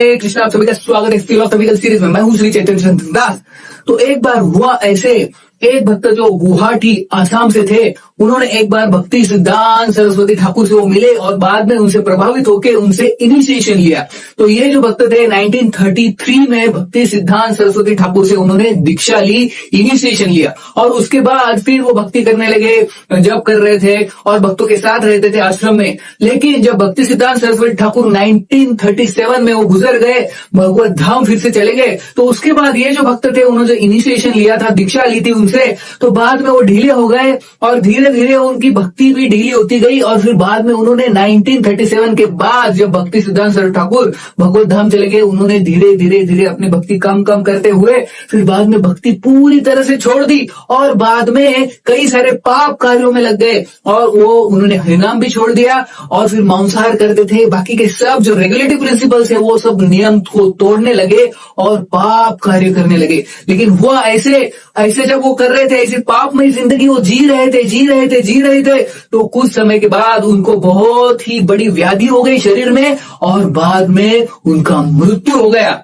कृष्णा, आप सभी का स्वागत है फिलोसॉफिकल सीरीज में। मैं हूं श्री चैतन्य दास। तो एक बार हुआ ऐसे, एक भक्त जो गुवाहाटी आसाम से थे, उन्होंने एक बार भक्ति सिद्धांत सरस्वती ठाकुर से वो मिले और बाद में उनसे प्रभावित होकर उनसे इनिशिएशन लिया। तो ये जो भक्त थे 1933 में भक्ति सिद्धांत सरस्वती ठाकुर से उन्होंने दीक्षा ली, इनिशिएशन लिया और उसके बाद फिर वो भक्ति करने लगे, जब कर रहे थे और भक्तों के साथ रहते थे आश्रम में। लेकिन जब भक्ति सिद्धांत सरस्वती ठाकुर 1937 में वो गुजर गए, भगवत धाम फिर से चले गए, तो उसके बाद ये जो भक्त थे उन्होंने इनिशिएशन लिया था, दीक्षा ली थी उनसे, तो बाद में वो ढीले हो गए और धीरे धीरे उनकी भक्ति भी ढीली होती गई। और फिर बाद में उन्होंने 1937 के बाद जब भक्ति सिद्धांत सरस्वती ठाकुर भगवत धाम चले गए, उन्होंने धीरे धीरे धीरे अपनी भक्ति कम कम करते हुए फिर बाद में भक्ति पूरी तरह से छोड़ दी और बाद में कई सारे पाप कार्यों में लग गए और वो उन्होंने हरिनाम भी छोड़ दिया और फिर मांसाहार करते थे। बाकी के सब जो रेगुलेटरी प्रिंसिपल्स है वो सब नियम को तोड़ने लगे और पाप कार्य करने लगे। लेकिन हुआ ऐसे जब वो कर रहे थे, ऐसे पापमय जिंदगी वो जी रहे थे, तो कुछ समय के बाद उनको बहुत ही बड़ी व्याधि हो गई शरीर में और बाद में उनका मृत्यु हो गया।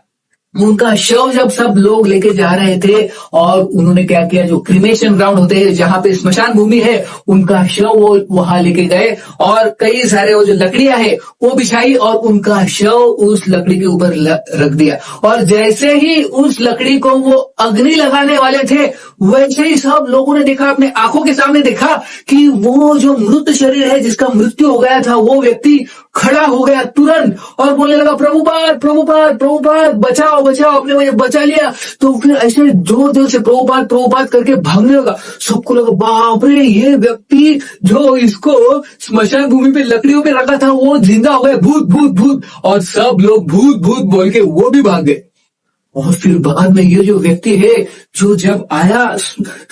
उनका शव जब सब लोग लेके जा रहे थे और उन्होंने क्या किया, जो क्रिमेशन ग्राउंड होते हैं जहां पे स्मशान भूमि है, उनका शव वो वहां लेके गए और कई सारे वो जो लकड़ियां है वो बिछाई और उनका शव उस लकड़ी के ऊपर रख दिया। और जैसे ही उस लकड़ी को वो अग्नि लगाने वाले थे, वैसे ही सब लोगों ने देखा, अपने आंखों के सामने देखा कि वो जो मृत शरीर है जिसका मृत्यु हो गया था, वो व्यक्ति खड़ा हो गया तुरंत और बोलने लगा, प्रभुपाद प्रभुपाद प्रभुपाद, बचाओ बचाओ, आपने मुझे बचा लिया। तो फिर ऐसे जोर जोर से प्रभुपाद प्रभुपाद करके भागने लगा। सबको लगा, बाप रे, ये व्यक्ति जो इसको स्मशान भूमि पे लकड़ियों पे रखा था वो जिंदा हो गया, भूत भूत भूत। और सब लोग भूत भूत बोल के वो भी भाग गए। और फिर बाद में ये जो व्यक्ति है जो जब आया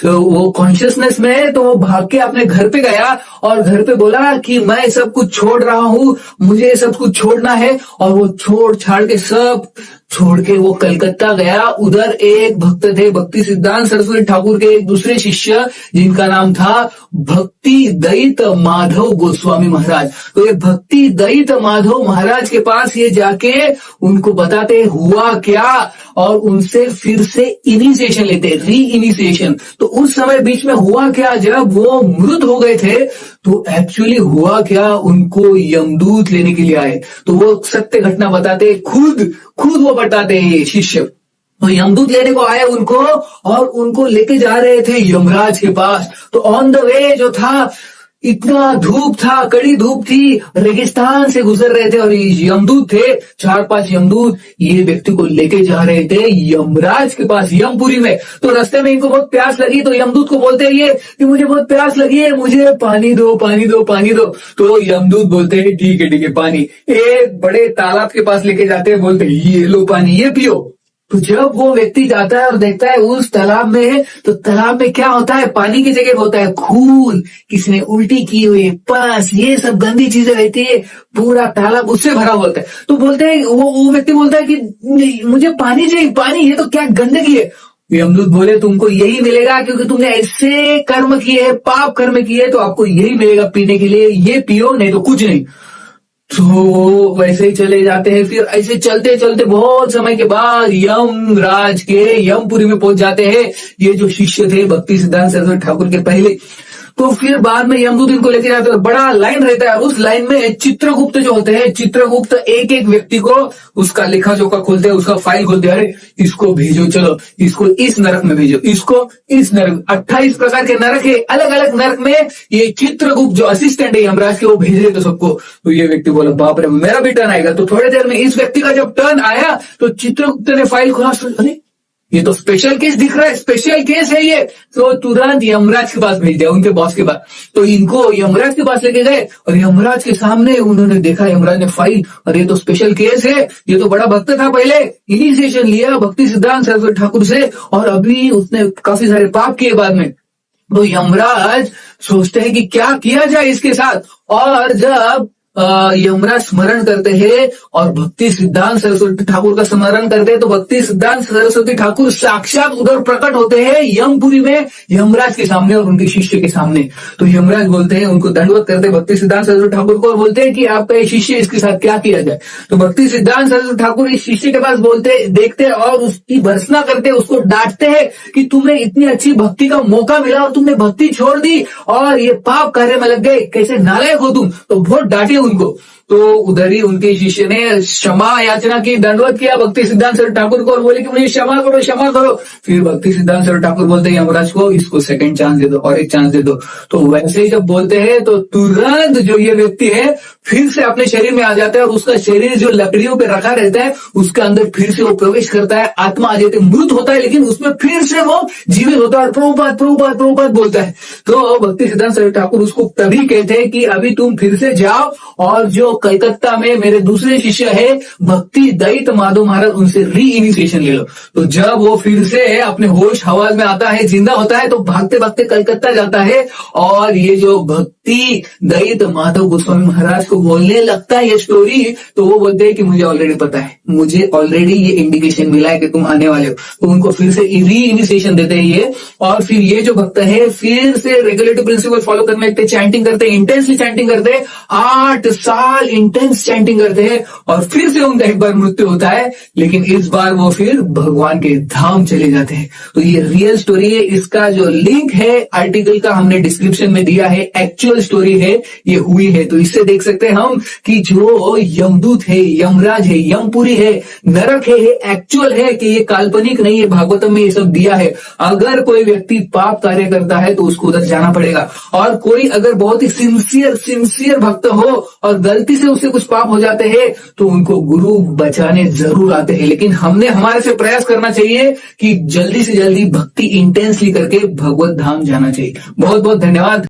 तो वो कॉन्शियसनेस में है, तो वो भाग के अपने घर पे गया और घर पे बोला कि मैं सब कुछ छोड़ रहा हूँ, मुझे सब कुछ छोड़ना है। और वो छोड़ छाड़ के सब छोड़ के वो कलकत्ता गया। उधर एक भक्त थे भक्ति सिद्धांत सरस्वती ठाकुर के एक दूसरे शिष्य, जिनका नाम था भक्ति दयित माधव गोस्वामी महाराज। तो ये भक्ति दयित माधव महाराज के पास ये जाके उनको बताते हुआ क्या और उनसे फिर से इनिशिएशन लेते, री इनिशिएशन। तो उस समय बीच में हुआ क्या, जब वो मृत हो गए थे तो एक्चुअली हुआ क्या, उनको यमदूत लेने के लिए आए। तो वो सत्य घटना बताते, खुद वो बताते हैं ये शिष्य। तो यमदूत लेने को आए उनको और उनको लेके जा रहे थे यमराज के पास। तो ऑन द वे जो था, इतना धूप था, कड़ी धूप थी, रेगिस्तान से गुजर रहे थे और यमदूत थे, 4-5 यमदूत ये व्यक्ति को लेके जा रहे थे यमराज के पास, यमपुरी में। तो रास्ते में इनको बहुत प्यास लगी, तो यमदूत को बोलते हैं ये कि मुझे बहुत प्यास लगी है, मुझे पानी दो पानी दो पानी दो। तो यमदूत बोलते हैं ठीक है पानी। एक बड़े तालाब के पास लेके जाते हैं, बोलते हैं ये लो पानी, ये पियो। तो जब वो व्यक्ति जाता है और देखता है उस तालाब में, तो तालाब में क्या होता है, पानी की जगह होता है खून, किसी ने उल्टी की हुई, पस, ये सब गंदी चीजें रहती है, पूरा तालाब उससे भरा होता है। तो बोलते हैं, वो व्यक्ति बोलता है कि मुझे पानी चाहिए, पानी, ये तो क्या गंदगी है। यमदूत बोले तुमको यही मिलेगा क्योंकि तुमने ऐसे कर्म किए हैं, पाप कर्म किए, तो आपको यही मिलेगा पीने के लिए, ये पियो, नहीं तो कुछ नहीं। तो वैसे ही चले जाते हैं। फिर ऐसे चलते चलते बहुत समय के बाद यमराज के यमपुरी में पहुंच जाते हैं ये जो शिष्य थे भक्ति सिद्धांत सरस्वती ठाकुर के पहले। तो फिर बाद में यमदूत इनको लेके जाते हैं, बड़ा लाइन रहता है, उस लाइन में चित्रगुप्त जो होते हैं, चित्रगुप्त एक एक व्यक्ति को उसका लेखा जोखा खोलते हैं, उसका फाइल खोलते हैं, अरे इसको भेजो, चलो इसको इस नरक में भेजो, इसको इस नरक, 28 प्रकार के नरक है, अलग अलग नरक में ये चित्रगुप्त जो असिस्टेंट है यमराज के, वो भेज रहे थे सबको। तो ये व्यक्ति बोला बाप रे, मेरा भी टर्न आएगा। तो थोड़ी देर में इस व्यक्ति का जब टर्न आया तो चित्रगुप्त ने फाइल खोला, अरे ये तो स्पेशल केस दिख रहा है, स्पेशल केस है ये। तो तुरंत यमराज के पास भेज दिया, उनके बॉस के पास। तो इनको यमराज के पास लेके गए और यमराज के सामने उन्होंने देखा, यमराज ने फाइल, और ये तो स्पेशल केस है, ये तो बड़ा भक्त था, पहले इनिशिएशन लिया भक्ति सिद्धांत सरस्वती ठाकुर से और अभी उसने काफी सारे पाप किए बाद में। तो यमराज सोचते हैं कि क्या किया जाए इसके साथ। और जब यमराज स्मरण करते हैं और भक्ति सिद्धांत सरस्वती ठाकुर का स्मरण करते हैं, तो भक्ति सिद्धांत सरस्वती ठाकुर साक्षात उधर प्रकट होते हैं यमपुरी में, यमराज के सामने और उनके शिष्य के सामने। तो यमराज बोलते हैं, उनको दंडवत करते हैं भक्ति सिद्धांत सरस्वती ठाकुर को और बोलते हैं कि आपका ये शिष्य, इसके साथ क्या किया जाए। तो भक्ति सिद्धांत सरस्वती ठाकुर इस शिष्य के पास देखते हैं और उसकी भर्त्सना करते हैं, उसको डांटते हैं कि तुम्हें इतनी अच्छी भक्ति का मौका मिला और तुमने भक्ति छोड़ दी और ये पाप कार्य में लग गए, कैसे नालायक हो तुम। तो बहुत डांटे उनको। तो उधर ही उनके शिष्य ने क्षमा याचना की, दंडवत किया भक्ति सिद्धांत सरस्वती ठाकुर को और बोले कि मुझे क्षमा करो, क्षमा करो। फिर भक्ति सिद्धांत सरस्वती ठाकुर बोलते हैं यमराज को, इसको सेकंड चांस दे दो और एक चांस दे दो। तो वैसे ही जब बोलते हैं तो तुरंत जो ये व्यक्ति है फिर से अपने शरीर में आ जाता है और उसका शरीर जो लकड़ियों पे रखा रहता है उसके अंदर फिर से वो प्रवेश करता है, आत्मा आ जाती है, मृत होता है लेकिन उसमें फिर से वो जीवित होता है और प्रभुपाद प्रभुपाद प्रभुपाद बोलता है। तो भक्ति सिद्धांत सरस्वती ठाकुर उसको तभी कहते हैं कि अभी तुम फिर से जाओ और जो कलकत्ता में मेरे दूसरे शिष्य है भक्ति दैत माधव महाराज, उनसे री इनिशिएशन ले लो। तो जब वो फिर से अपने होश हवास में आता है, जिंदा होता है, तो भागते भागते कलकत्ता जाता है और ये जो भक्ति दैत माधव गोस्वामी महाराज को बोलने लगता है ये स्टोरी। तो वो बोलते हैं कि मुझे ऑलरेडी पता है, मुझे ऑलरेडी ये इंडिकेशन मिला है कि तुम आने वाले हो। तो उनको फिर से री इनिशिएशन देते हैं ये, और फिर ये जो भक्त है फिर से रेगुलेटिव प्रिंसिपल फॉलो करने लगते, चैंटिंग करते, इंटेंसली चैंटिंग करते, 8 साल इंटेंस चैंटिंग करते हैं और फिर से उनका एक बार मृत्यु होता है, लेकिन इस बार वो फिर भगवान के धाम चले जाते हैं। तो ये रियल स्टोरी है, इसका जो लिंक है आर्टिकल का हमने डिस्क्रिप्शन में दिया है, एक्चुअल स्टोरी है, ये हुई है। तो इससे देख सकते हैं हम कि जो यमदूत है, यमराज है, यमपुरी है, नरक है, एक्चुअल है कि ये काल्पनिक नहीं है, भागवतम में ये सब दिया है। अगर कोई व्यक्ति पाप कार्य करता है तो उसको उधर जाना पड़ेगा, और कोई अगर बहुत ही सिंसियर भक्त हो और गलती से उससे कुछ पाप हो जाते हैं तो उनको गुरु बचाने जरूर आते हैं। लेकिन हमने हमारे से प्रयास करना चाहिए कि जल्दी से जल्दी भक्ति इंटेंसली करके भगवत धाम जाना चाहिए। बहुत बहुत धन्यवाद।